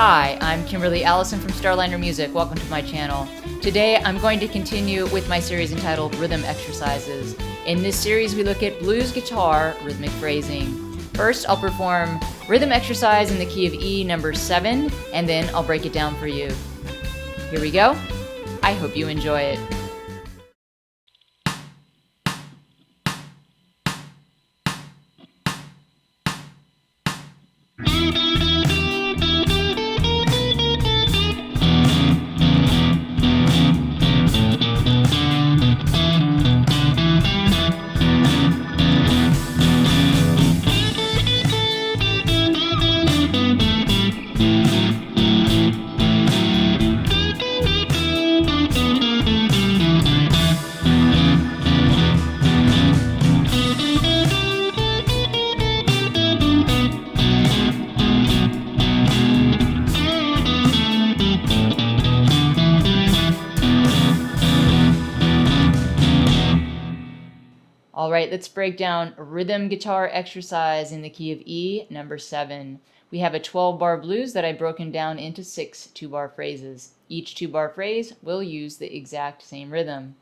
Hi, I'm Kimberly Allison from Starliner Music. Welcome to my channel. Today I'm going to continue with my series entitled Rhythm Exercises. In this series we look at blues guitar rhythmic phrasing. First I'll perform rhythm exercise in the key of E number 7, and then I'll break it down for you. Here we go. I hope you enjoy it. All right, let's break down rhythm guitar exercise in the key of E, number 7. We have a 12-bar blues that I've broken down into 6 two-bar phrases. Each two-bar phrase will use the exact same rhythm.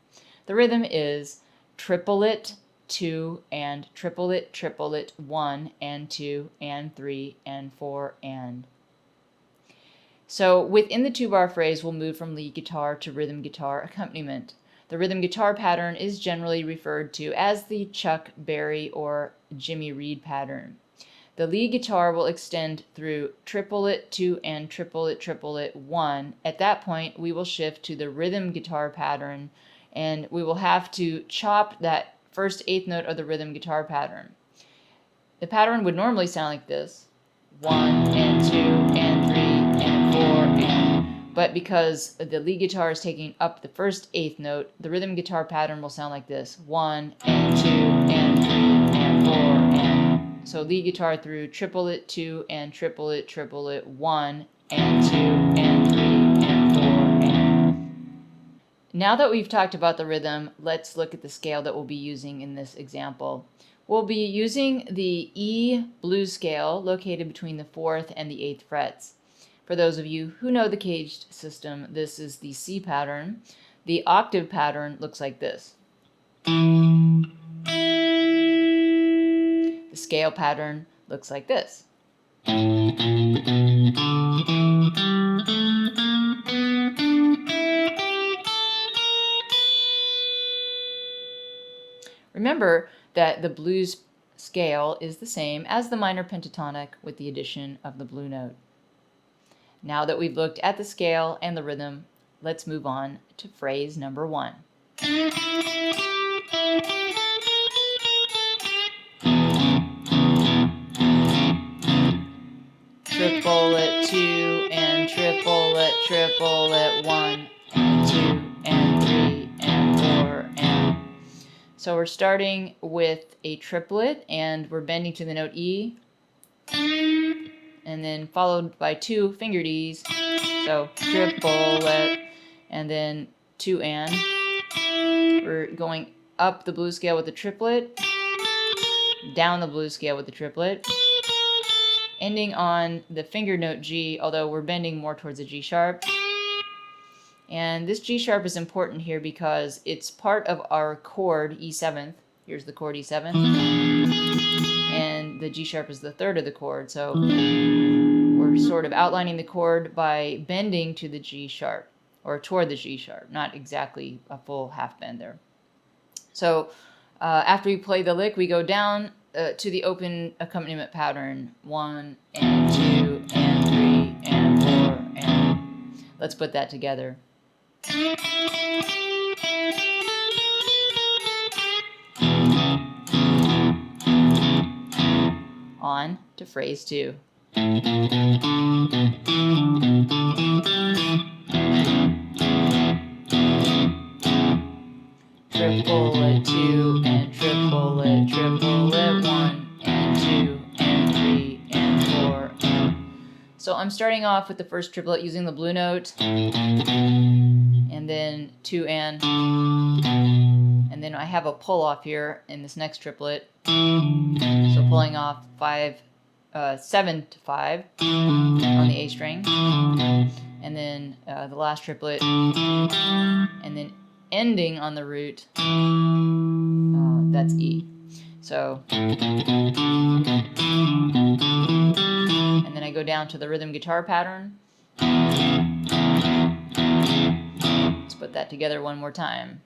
The rhythm is triplet, 2, and triplet, triplet, 1, and 2, and 3, and 4, and. So within the two-bar phrase, we'll move from lead guitar to rhythm guitar accompaniment. The rhythm guitar pattern is generally referred to as the Chuck Berry or Jimmy Reed pattern. The lead guitar will extend through triplet, 2, and triplet, triplet, 1. At that point, we will shift to the rhythm guitar pattern, and we will have to chop that first eighth note of the rhythm guitar pattern. The pattern would normally sound like this: 1, and 2, and 3, and 4, and. But because the lead guitar is taking up the first eighth note, the rhythm guitar pattern will sound like this: 1, and 2, and 3, and 4, and. So lead guitar through triplet, 2, and triplet, triplet, 1, and 2, and 3, and 4, and. Now that we've talked about the rhythm, let's look at the scale that we'll be using in this example. We'll be using the E blues scale located between the 4th and the 8th frets. For those of you who know the caged system, this is the C pattern. The octave pattern looks like this. The scale pattern looks like this. Remember that the blues scale is the same as the minor pentatonic with the addition of the blue note. Now that we've looked at the scale and the rhythm, let's move on to phrase number 1. Triplet, 2, and triplet, triplet, 1, and 2, and 3, and 4, and. So we're starting with a triplet, and we're bending to the note E, and then followed by 2 fingered E's. So triplet, and then 2 and. We're going up the blues scale with the triplet, down the blues scale with the triplet, ending on the fingered note G, although we're bending more towards a G sharp. And this G sharp is important here because it's part of our chord E7th. Here's the chord E7. And the G sharp is the 3rd of the chord. So we're sort of outlining the chord by bending to the G sharp, or toward the G sharp, not exactly a full half bend there. So after we play the lick, we go down to the open accompaniment pattern: 1, and 2, and 3, and 4, and. Let's put that together. On to phrase 2. Triplet, 2, and triplet, triplet, 1, and 2, and 3, and 4, and. So I'm starting off with the first triplet using the blue note, and then 2 and then I have a pull off here in this next triplet. So pulling off 5, 7 to 5 on the A string, and then the last triplet, and then ending on the root, that's E. So, and then I go down to the rhythm guitar pattern. Let's put that together one more time.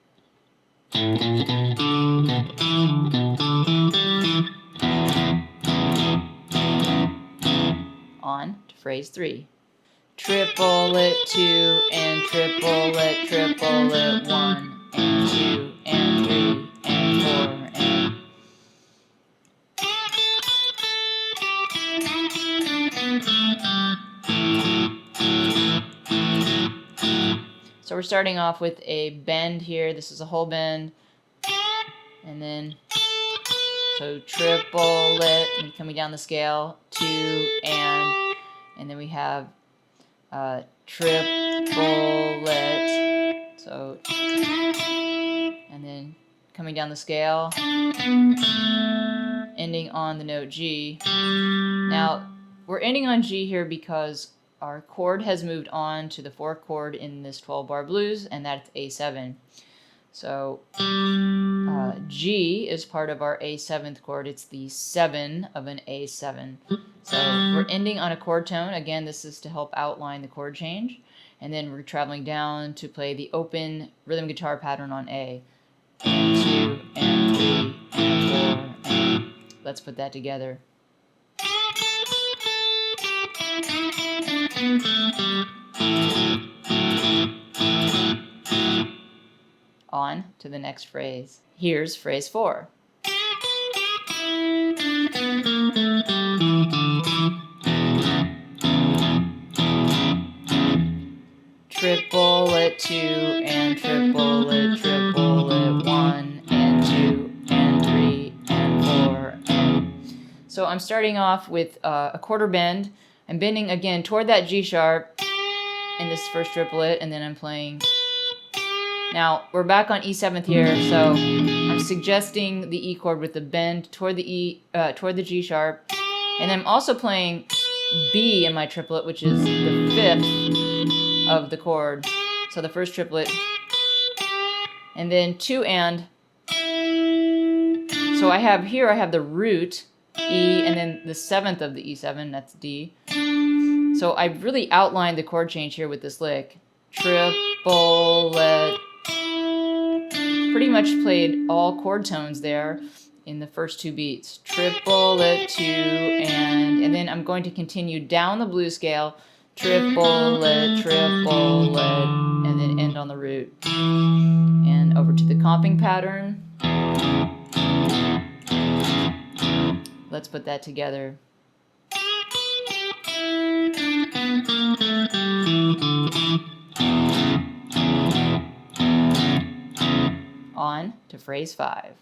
On to phrase 3. Triplet 2 and triplet, triplet 1 and 2 and 3 and 4 and... So we're starting off with a bend here. This is a whole bend. And then, so triplet, and coming down the scale, 2 and then we have triplet, so, and then coming down the scale, ending on the note G. Now, we're ending on G here because our chord has moved on to the 4th chord in this 12-bar blues, and that's A7. So G is part of our A7th chord. It's the 7 of an A7. So we're ending on a chord tone. Again, this is to help outline the chord change. And then we're traveling down to play the open rhythm guitar pattern on A. And 2, and 3, and 4, and let's put that together. On to the next phrase. Here's phrase 4. Triplet 2 and triplet, triplet 1 and 2 and 3 and 4 and... So I'm starting off with a quarter bend. I'm bending again toward that G sharp in this first triplet, and then I'm playing. Now we're back on E7th here, so I'm suggesting the E chord with the bend toward the toward the G sharp, and I'm also playing B in my triplet, which is the 5th of the chord. So the first triplet, and then 2 and. So I have the root E, and then the 7th of the E7, that's D. So I've really outlined the chord change here with this lick. Triplet. Pretty much played all chord tones there in the first 2 beats. Triplet 2 and then I'm going to continue down the blues scale. Triplet, triplet, and then end on the root. And over to the comping pattern. Let's put that together. On to phrase 5.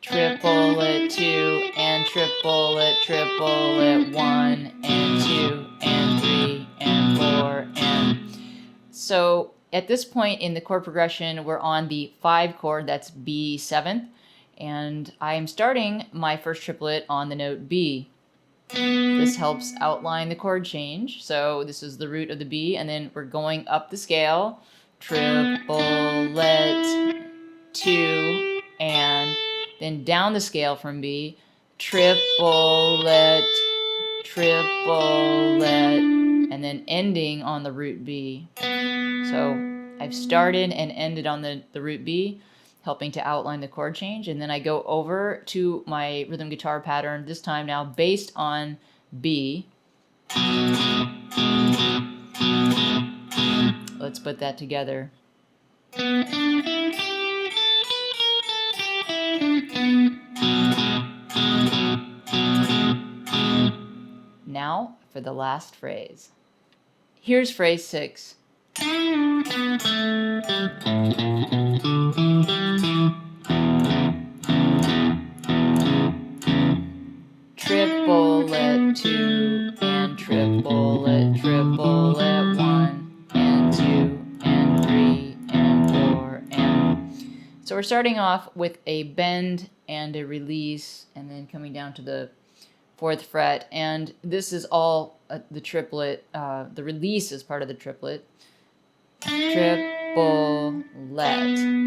Triplet 2 and triplet, triplet 1 and 2 and 3 and 4 and... So at this point in the chord progression, we're on the 5 chord, that's B7th, and I am starting my first triplet on the note B. This helps outline the chord change. So this is the root of the B, and then we're going up the scale. Triplet 2 and then down the scale from B. Triplet, triplet, and then ending on the root B. So I've started and ended on the root B, helping to outline the chord change, and then I go over to my rhythm guitar pattern, this time now based on B. Let's put that together. Now for the last phrase. Here's phrase 6. Triplet 2 and triplet, triplet 1 and 2 and 3 and we're starting off with a bend and a release, and then coming down to the 4th fret. And this is all the triplet. The release is part of the triplet. Triplet.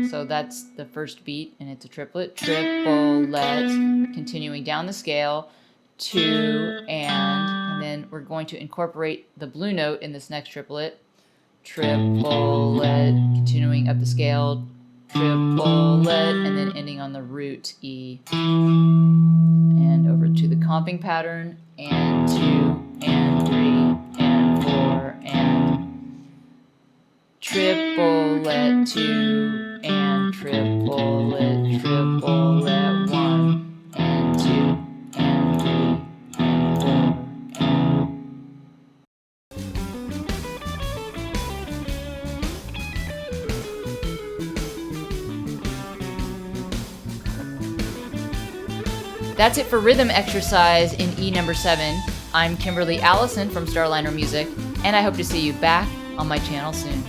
So that's the first beat, and it's a triplet. Triplet. Continuing down the scale. 2 and then we're going to incorporate the blue note in this next triplet. Triplet. Continuing up the scale. Triplet, and then ending on the root E. And over to the comping pattern, and 2 and 3 and 4 and triplet 2 and triplet, triplet 1 and 2 and 3 and 4 and That's it for rhythm exercise in E number 7. I'm Kimberly Allison from Starliner Music, and I hope to see you back on my channel soon.